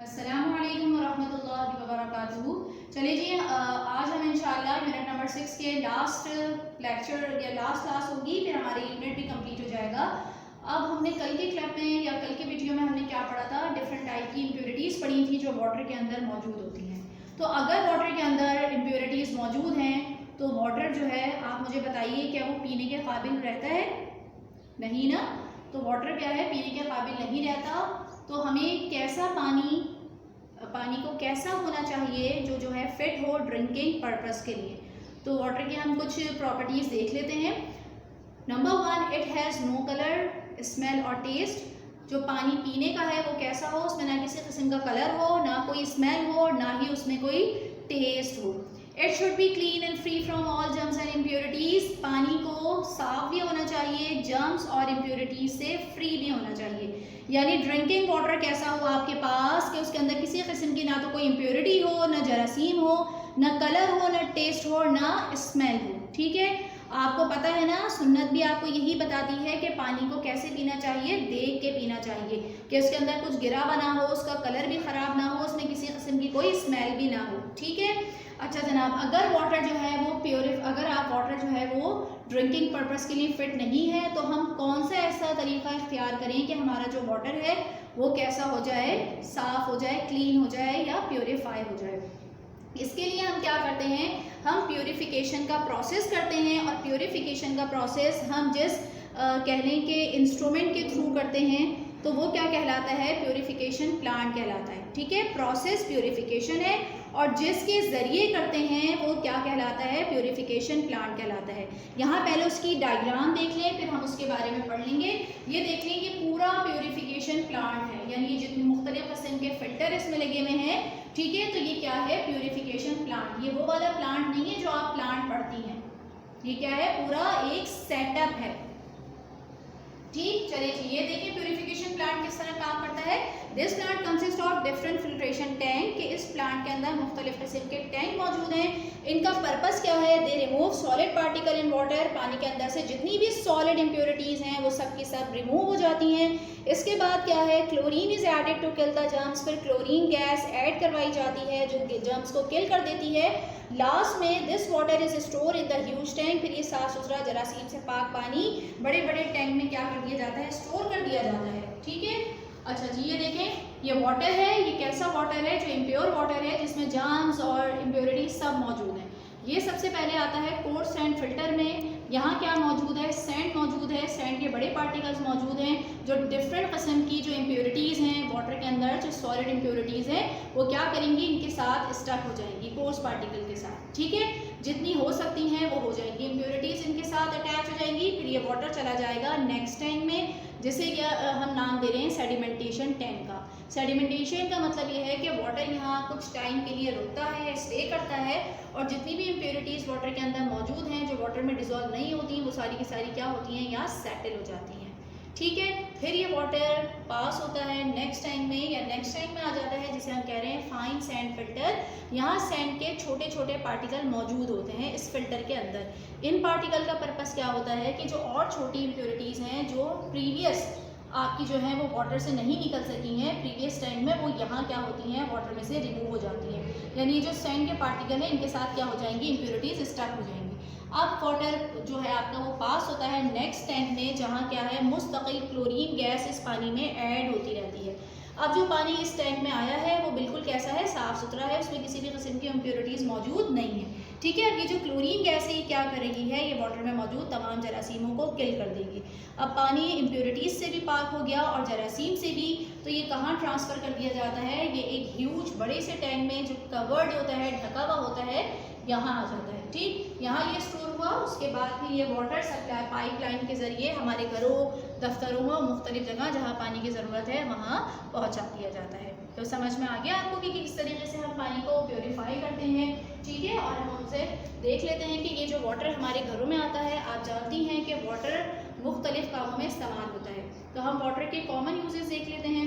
अस्सलामुअलैकुम वरहमतुल्लाहि वबरकातुहू। चलिए जी, आज हम इंशाल्लाह यूनिट नंबर 6 के लास्ट लेक्चर या लास्ट क्लास होगी, फिर हमारी यूनिट भी कंप्लीट हो जाएगा। अब हमने कल के क्लिप में या कल के वीडियो में हमने क्या पढ़ा था, डिफरेंट टाइप की इम्प्योरिटीज़ पढ़ी थी जो वाटर के अंदर मौजूद होती हैं। तो अगर वाटर के अंदर इम्प्योरिटीज़ मौजूद हैं तो वाटर जो है, आप मुझे बताइए, क्या वो पीने के काबिल रहता है? नहीं ना। तो वाटर क्या है, पीने के काबिल नहीं रहता। तो हमें कैसा पानी को कैसा होना चाहिए जो है फिट हो ड्रिंकिंग पर्पस के लिए। तो वाटर के हम कुछ प्रॉपर्टीज़ देख लेते हैं। Number 1, it has no colour, smell और टेस्ट। जो पानी पीने का है वो कैसा हो, उसमें ना किसी किस्म का कलर हो, ना कोई स्मेल हो, ना ही उसमें कोई टेस्ट हो। It should be clean and free from all germs and impurities. पानी को साफ भी होना चाहिए, जर्म्स और इम्प्योरिटीज़ से फ्री भी होना चाहिए। यानी ड्रिंकिंग वाटर कैसा हो आपके पास कि उसके अंदर किसी किस्म की ना तो कोई इम्प्योरिटी हो, ना जरासीम हो, ना कलर हो, ना टेस्ट हो, ना स्मेल हो। ठीक है, आपको पता है ना, सुन्नत भी आपको यही बताती है कि पानी को कैसे पीना चाहिए, देख के पीना चाहिए कि उसके अंदर कुछ गिरा बना हो, उसका कलर भी ख़राब ना हो, उसमें किसी किस्म की कोई स्मेल भी ना हो। ठीक है। अच्छा जनाब, अगर वाटर जो है वो अगर आप वाटर जो है वो ड्रिंकिंग पर्पस के लिए फ़िट नहीं है तो हम कौन सा ऐसा तरीका इख्तियार करें कि हमारा जो वाटर है वो कैसा हो जाए, साफ़ हो जाए, क्लीन हो जाए या प्योरीफाई हो जाए। इसके लिए हम क्या करते हैं, हम प्योरीफिकेशन का प्रोसेस करते हैं। और प्योरीफिकेशन का प्रोसेस हम जिस कह लें कि इंस्ट्रूमेंट के थ्रू करते हैं तो वो क्या कहलाता है, प्योरीफिकेशन प्लांट कहलाता है। ठीक है, प्रोसेस प्योरीफिकेशन है और जिसके ज़रिए करते हैं वो क्या कहलाता है, प्योरीफिकेशन प्लांट कहलाता है। यहाँ पहले उसकी डायग्राम देख लें, फिर हम उसके बारे में पढ़ लेंगे। ये देख लें कि पूरा प्योरीफिकेशन प्लांट है, यानी ये जितने मुख्तलिफ किस्म के फिल्टर इसमें लगे हुए हैं। ठीक है, तो ये क्या है, प्योरीफिकेशन प्लांट। ये वो वाला प्लांट नहीं है जो आप प्लांट पढ़ती हैं, ये क्या है, पूरा एक सेटअप है। ठीक, चलिए जी, ये देखिए प्योरीफिकेशन प्लांट किस तरह काम करता है। This plant consist of different filtration tank, कि इस प्लांट के अंदर मुख्तलिफ किस्म के टैंक मौजूद हैं। इनका पर्पस क्या है, they remove solid particle in water. पानी के अंदर से जितनी भी सॉलिड इम्प्योरिटीज़ हैं वो सब की सब रिमूव हो जाती हैं। इसके बाद क्या है, chlorine is added to kill the germs. फिर क्लोरीन गैस ऐड करवाई जाती है जो जर्म्स को किल कर देती है। लास्ट में this water is store in the huge tank. फिर ये साफ सुथरा जरासीम से पाक पानी बड़े बड़े टैंक में क्या कर दिया जाता है, स्टोर कर दिया जाता है। ठीक है। अच्छा जी, ये देखें, ये वाटर है, ये कैसा वाटर है, जो इम्प्योर वाटर है जिसमें जर्म्स और इम्प्योरिटीज सब मौजूद हैं। ये सबसे पहले आता है कोर्स सैंड फिल्टर में। यहाँ क्या मौजूद है, सैंड मौजूद है। सैंड के बड़े पार्टिकल्स मौजूद हैं जो डिफरेंट किस्म की जो इम्प्योरिटीज़ हैं वाटर के अंदर, जो सॉलिड इम्प्योरिटीज़ हैं वो क्या करेंगी, इनके साथ स्टक हो जाएंगी कोर्स पार्टिकल के साथ। ठीक है, जितनी हो सकती हैं वो हो जाएंगी, इम्प्योरिटीज़ इनके साथ अटैच हो जाएंगी। फिर ये वाटर चला जाएगा नेक्स्ट टैंक में, जिसे क्या हम नाम दे रहे हैं, सेडिमेंटेशन टैंक का। सेडिमेंटेशन का मतलब ये है कि वाटर यहाँ कुछ टाइम के लिए रुकता है, स्टे करता है, और जितनी भी इम्प्योरिटीज़ वाटर के अंदर मौजूद हैं जो वाटर में डिज़ोल्व नहीं होती, वो सारी की सारी क्या होती हैं, यहाँ सेटल हो जाती हैं। ठीक है, फिर ये वाटर पास होता है नेक्स्ट टैंक में, या नेक्स्ट टैंक में आ जाता है जिसे हम कह रहे हैं फाइन सैंड फिल्टर। यहाँ सैंड के छोटे छोटे पार्टिकल मौजूद होते हैं इस फिल्टर के अंदर। इन पार्टिकल का पर्पस क्या होता है कि जो और छोटी इम्प्योरिटीज़ हैं जो प्रीवियस आपकी जो है वो वाटर से नहीं निकल सकी हैं प्रीवियस टाइम में, वो यहाँ क्या होती हैं, वाटर में से रिमूव हो जाती हैं। यानी जो सैंड के पार्टिकल हैं इनके साथ क्या हो जाएंगी, इम्प्योरिटीज़ स्टक हो जाएंगी। अब वाटर जो है आपका वो पास होता है नेक्स्ट टैंक में, जहाँ क्या है, मुस्तकिल क्लोरीन गैस इस पानी में ऐड होती रहती है। अब जो पानी इस टैंक में आया है वो बिल्कुल कैसा है, साफ़ सुथरा है, उसमें किसी भी किस्म की इम्प्योरिटीज़ मौजूद नहीं है। ठीक है, अब ये जो क्लोरीन गैस है ये क्या करेगी है, ये वाटर में मौजूद तमाम जरासीमों को किल कर देगी। अब पानी इम्प्योरिटीज़ से भी पाक हो गया और जरासीम से भी, तो ये कहाँ ट्रांसफ़र कर दिया जाता है, ये एक ह्यूज बड़े से टैंक में जो कवर्ड होता है, ढका हुआ होता है, यहाँ आ जाता है। ठीक, यहाँ ये स्टोर हुआ, उसके बाद फिर ये वाटर सप्लाई पाइपलाइन के ज़रिए हमारे घरों, दफ्तरों में, मुख्तलिफ जगह जहाँ पानी की ज़रूरत है वहाँ पहुँचा दिया जाता है। तो समझ में आ गया आपको कि किस तरीके से हम पानी को प्योरीफाई करते हैं। ठीक है, और हम उनसे देख लेते हैं कि ये जो वाटर हमारे घरों में आता है, आप जानती हैं कि वाटर मुख्तलिफ कामों में इस्तेमाल होता है। तो हम वाटर के कॉमन यूजेस देख लेते हैं।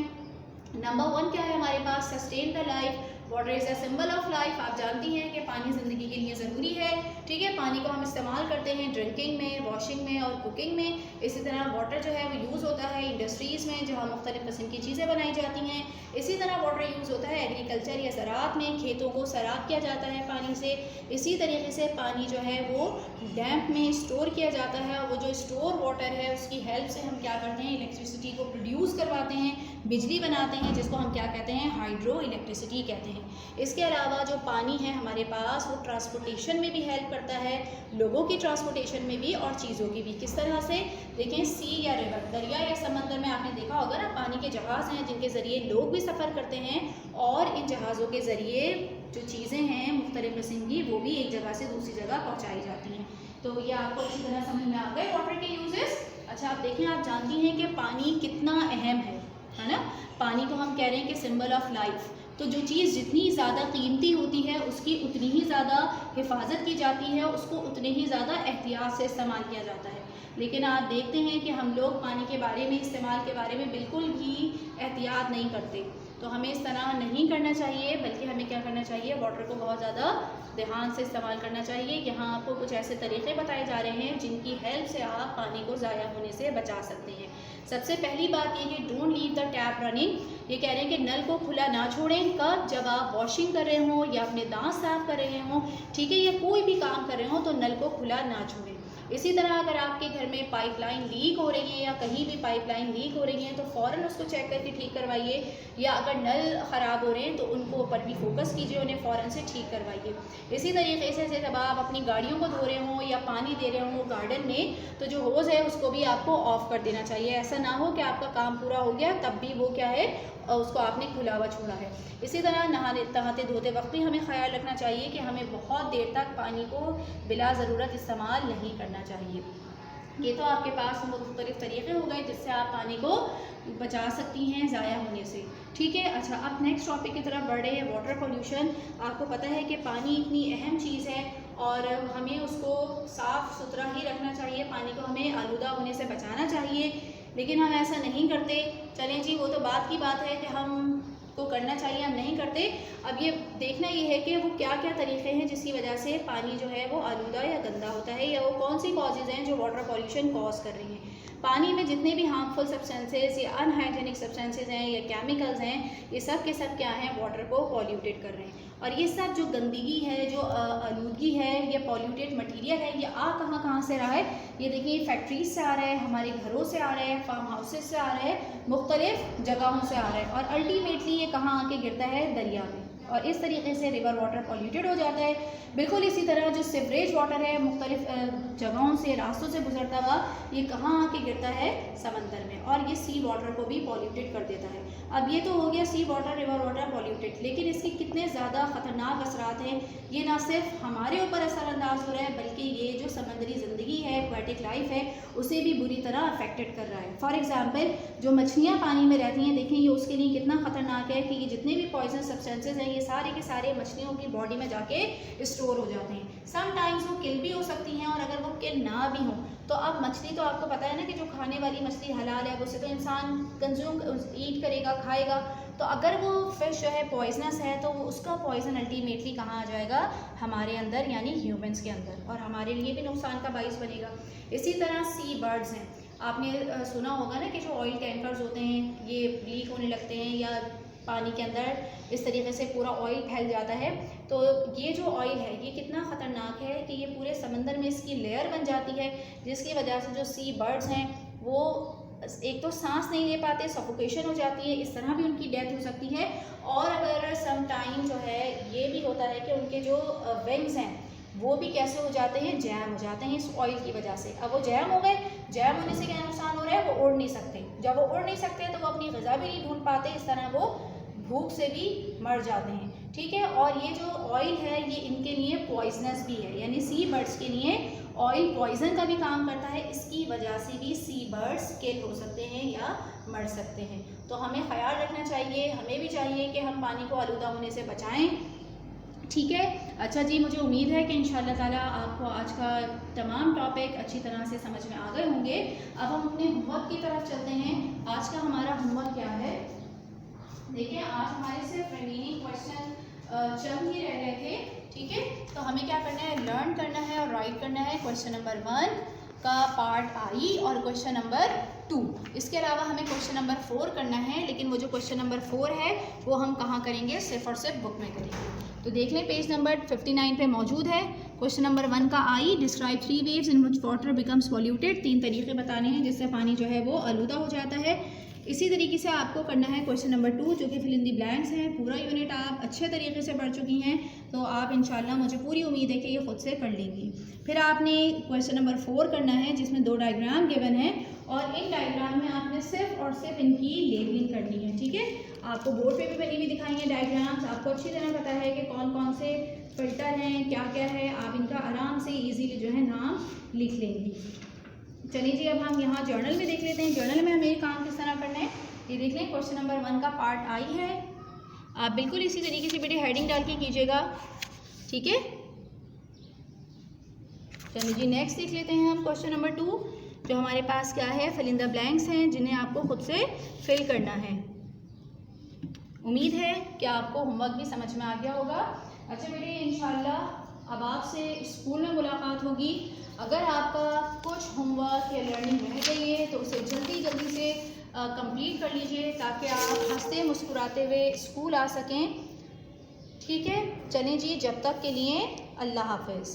नंबर 1 क्या है हमारे पास, sustain the life, water is a symbol of life. आप जानती हैं कि पानी ज़िंदगी के लिए ज़रूरी है, ठीक है। पानी को हम इस्तेमाल करते हैं ड्रिंकिंग में, वॉशिंग में और कुकिंग में। इसी तरह वाटर जो है वो यूज़ होता है इंडस्ट्रीज़ में, जहाँ मुख्तलिफ़ किस्म की चीज़ें बनाई जाती हैं। इसी तरह वाटर यूज़ होता है एग्रीकल्चर या ज़राअत में, खेतों को सैराब किया जाता है पानी से। इसी तरीके से पानी जो है वो डैम्प में स्टोर किया जाता है, और वो जो स्टोर वाटर है उसकी हेल्प से हम क्या करते हैं, इलेक्ट्रिसिटी को प्रोड्यूस करवाते हैं, बिजली बनाते हैं, जिसको हम क्या कहते हैं, हाइड्रो इलेक्ट्रिसिटी कहते हैं। इसके अलावा जो पानी है हमारे पास वो ट्रांसपोर्टेशन में भी हेल्प करता है, लोगों की ट्रांसपोर्टेशन में भी और चीज़ों की भी। किस तरह से देखें, सी या रिवर, दरिया या समंदर में आपने देखा होगा ना, पानी के जहाज़ हैं जिनके ज़रिए लोग भी सफ़र करते हैं, और इन जहाज़ों के ज़रिए जो चीज़ें हैं मुख्तलिफ़ किस्म की वो भी एक जगह से दूसरी जगह पहुँचाई जाती हैं। तो ये आपको अच्छी तरह समझ में आ गए वाटर के यूजेस। अच्छा, आप देखें, आप जानती हैं कि पानी कितना अहम है ना। पानी को हम कह रहे हैं कि सिंबल ऑफ लाइफ। तो जो चीज़ जितनी ज़्यादा कीमती होती है उसकी उतनी ही ज़्यादा हिफाजत की जाती है, उसको उतने ही ज़्यादा एहतियात से इस्तेमाल किया जाता है। लेकिन आप देखते हैं कि हम लोग पानी के बारे में, इस्तेमाल के बारे में बिल्कुल भी एहतियात नहीं करते। तो हमें इस तरह नहीं करना चाहिए, बल्कि हमें क्या करना चाहिए, वाटर को बहुत ज़्यादा ध्यान से इस्तेमाल करना चाहिए। यहाँ आपको कुछ ऐसे तरीक़े बताए जा रहे हैं जिनकी हेल्प से आप पानी को ज़ाया होने से बचा सकते हैं। सबसे पहली बात ये कि don't leave the tap running. ये कह रहे हैं कि नल को खुला ना छोड़ें। कब? जब आप वॉशिंग कर रहे हों या अपने दांत साफ़ कर रहे हों, ठीक है, या कोई भी काम कर रहे हों, तो नल को खुला ना छोड़ें। इसी तरह अगर आपके घर में पाइपलाइन लीक हो रही है या कहीं भी पाइपलाइन लीक हो रही है तो फ़ौरन उसको चेक करके ठीक करवाइए, या अगर नल ख़राब हो रहे हैं तो उनको ऊपर भी फोकस कीजिए, उन्हें फ़ौरन से ठीक करवाइए। इसी तरीके से जब आप अपनी गाड़ियों को धो रहे हों या पानी दे रहे हों गार्डन में, तो जो होज़ है उसको भी आपको ऑफ़ कर देना चाहिए। ऐसा ना हो कि आपका काम पूरा हो गया तब भी वो क्या है, उसको आपने खुला हुआ छोड़ा है। इसी तरह नहाते धोते वक्त भी हमें ख्याल रखना चाहिए कि हमें बहुत देर तक पानी को बिला ज़रूरत इस्तेमाल नहीं करना चाहिए। ये तो आपके पास मुख्तलिफ़ तरीक़े हो गए जिससे आप पानी को बचा सकती हैं ज़ाया होने से, ठीक है। अच्छा, अब नेक्स्ट टॉपिक की तरफ बढ़ रहे हैं, वाटर पोल्यूशन। आपको पता है कि पानी इतनी अहम चीज़ है और हमें उसको साफ़ सुथरा ही रखना चाहिए, पानी को हमें आलूदा होने से बचाना चाहिए, लेकिन हम ऐसा नहीं करते। चलें जी, वो तो बात की बात है कि हम को करना चाहिए, हम नहीं करते। अब ये देखना ये है कि वो क्या क्या तरीक़े हैं जिसकी वजह से पानी जो है वो आलूदा या गंदा होता है, या वो कौन सी कॉजेज़ हैं जो वाटर पॉल्यूशन कॉज कर रही हैं। पानी में जितने भी हार्मफुल सब्सटेंसेस या अनहाइजेनिक सब्सटेंसेस हैं या केमिकल्स हैं, ये सब के सब क्या हैं, वाटर को पॉल्यूटेड कर रहे हैं। और ये सब जो गंदगी है, जो आलूदगी है, ये पॉल्यूटेड मटीरियल है, ये कहाँ से रहा है, ये देखिए फैक्ट्रीज से आ रहा है, हमारे घरों से आ रहा है, फार्म हाउसेस से आ रहा है, मुख्तलिफ जगहों से आ रहा है, और अल्टीमेटली ये कहाँ आके गिरता है, दरिया में, और इस तरीके से रिवर वाटर पॉल्यूटेड हो जाता है। बिल्कुल इसी तरह जो सीवरेज वाटर है मुख्तलिफ जगहों से, रास्तों से गुजरता हुआ, ये कहाँ आके गिरता है, समंदर में, और ये सी वाटर को भी पॉल्यूटेड कर देता है। अब ये तो हो गया सी वाटर, रिवर वाटर पॉल्यूटेड, लेकिन इसके कितने ज़्यादा ख़तरनाक असरात हैं। ये ना सिर्फ हमारे ऊपर असरअंदाज हो रहा है, बल्कि ये जो समंदरी ज़िंदगी है, एक्वाटिक लाइफ है, उसे भी बुरी तरह अफेक्टेड कर रहा है। फॉर एग्ज़ाम्पल, जो मछलियाँ पानी में रहती हैं, देखें ये उसके लिए कितना ख़तरनाक है कि ये जितने भी पॉइजन सब्सटेंसेज हैं, ये सारे के सारे मछलियों की बॉडी में जाके स्टोर हो जाते हैं। समटाइम्स वो किल भी हो सकती हैं, और अगर वो किल ना भी हों तो अब मछली तो आपको पता है ना कि जो खाने वाली मछली हलाल है, उसे तो इंसान कंज्यूम ईट करेगा, खाएगा। तो अगर वो फ़िश जो है पॉइजनस है तो वो उसका पॉइजन अल्टीमेटली कहाँ आ जाएगा, हमारे अंदर, यानी ह्यूमंस के अंदर, और हमारे लिए भी नुकसान का बाइस बनेगा। इसी तरह सी बर्ड्स हैं, आपने सुना होगा ना कि जो ऑयल टैंकर्स होते हैं ये लीक होने लगते हैं, या पानी के अंदर इस तरीके से पूरा ऑयल फैल जाता है। तो ये जो ऑयल है ये कितना ख़तरनाक है कि ये पूरे समंदर में इसकी लेयर बन जाती है, जिसकी वजह से जो सी बर्ड्स हैं वो एक तो सांस नहीं ले पाते, सफोकेशन हो जाती है, इस तरह भी उनकी डेथ हो सकती है। और अगर सम टाइम जो है ये भी होता है कि उनके जो विंग्स हैं वो भी कैसे हो जाते हैं, जैम हो जाते हैं इस ऑयल की वजह से। अब वो जैम हो गए, जैम होने से क्या नुकसान हो रहा है, वो उड़ नहीं सकते। जब वो उड़ नहीं सकते तो वो अपनी ग़िज़ा भी नहीं ढूंढ पाते, इस तरह वो भूख से भी मर जाते हैं, ठीक है। और ये जो ऑयल है ये इनके लिए पॉइजनस भी है, यानी सी बर्ड्स के लिए ऑयल पॉइजन का भी काम करता है। इसकी वजह से भी सी बर्ड्स किल हो सकते हैं या मर सकते हैं। तो हमें ख्याल रखना चाहिए, हमें भी चाहिए कि हम पानी को आलूदा होने से बचाएं, ठीक है। अच्छा जी, मुझे उम्मीद है कि इंशाअल्लाह ताला आपको आज का तमाम टॉपिक अच्छी तरह से समझ में आ गए होंगे। अब हम अपने होमवर्क की तरफ चलते हैं। आज का हमारा होमवर्क क्या है, देखिए आज हमारे सिर्फ रिमेनिंग क्वेश्चन चंद ही रह गए थे, ठीक है। तो हमें क्या करना है, लर्न करना है और राइट करना है क्वेश्चन नंबर 1 का पार्ट आई और क्वेश्चन नंबर 2। इसके अलावा हमें क्वेश्चन नंबर 4 करना है, लेकिन वो जो क्वेश्चन नंबर 4 है वो हम कहाँ करेंगे, सिर्फ और सिर्फ बुक में करेंगे। तो देख लें पेज नंबर 59 पे मौजूद है। क्वेश्चन नंबर 1 का I, describe 3 waves in which water becomes polluted. 3 तरीके बताने हैं जिससे पानी जो है वो आलूदा हो जाता है। इसी तरीके से आपको करना है क्वेश्चन नंबर 2 जो कि फिल इन दी ब्लैंक्स है। पूरा यूनिट आप अच्छे तरीके से पढ़ चुकी हैं, तो आप इंशाल्लाह, मुझे पूरी उम्मीद है कि ये खुद से पढ़ लेंगी। फिर आपने क्वेश्चन नंबर 4 करना है जिसमें 2 डायग्राम गिवन है और इन डायग्राम में आपने सिर्फ और सिर्फ इनकी लेबलिंग करनी है, ठीक है। आपको बोर्ड पे भी बनी हुई दिखाई है डायग्राम्स, आपको अच्छी तरह पता है कि कौन कौन से फिल्टर हैं, क्या क्या है, आप इनका आराम से ईजीली जो है नाम लिख लेंगी। चलिए जी, अब हम यहाँ जर्नल में देख लेते हैं, जर्नल में हमें काम किस तरह करना है ये देख लें। क्वेश्चन नंबर 1 का पार्ट आई है, आप बिल्कुल इसी तरीके से बेटे हेडिंग डाल के कीजिएगा, ठीक है। चलिए जी, नेक्स्ट देख लेते हैं हम क्वेश्चन नंबर 2 जो हमारे पास क्या है, फिल इन द ब्लैंक्स हैं जिन्हें आपको खुद से फिल करना है। उम्मीद है कि आपको होमवर्क भी समझ में आ गया होगा। अच्छा बेटे, इंशाल्लाह अब आपसे स्कूल में मुलाकात होगी। अगर आपका कुछ होमवर्क या लर्निंग रह गई है तो उसे जल्दी जल्दी से कंप्लीट कर लीजिए ताकि आप हंसते मुस्कुराते हुए स्कूल आ सकें, ठीक है। चलें जी, जब तक के लिए अल्लाह हाफ़िज़।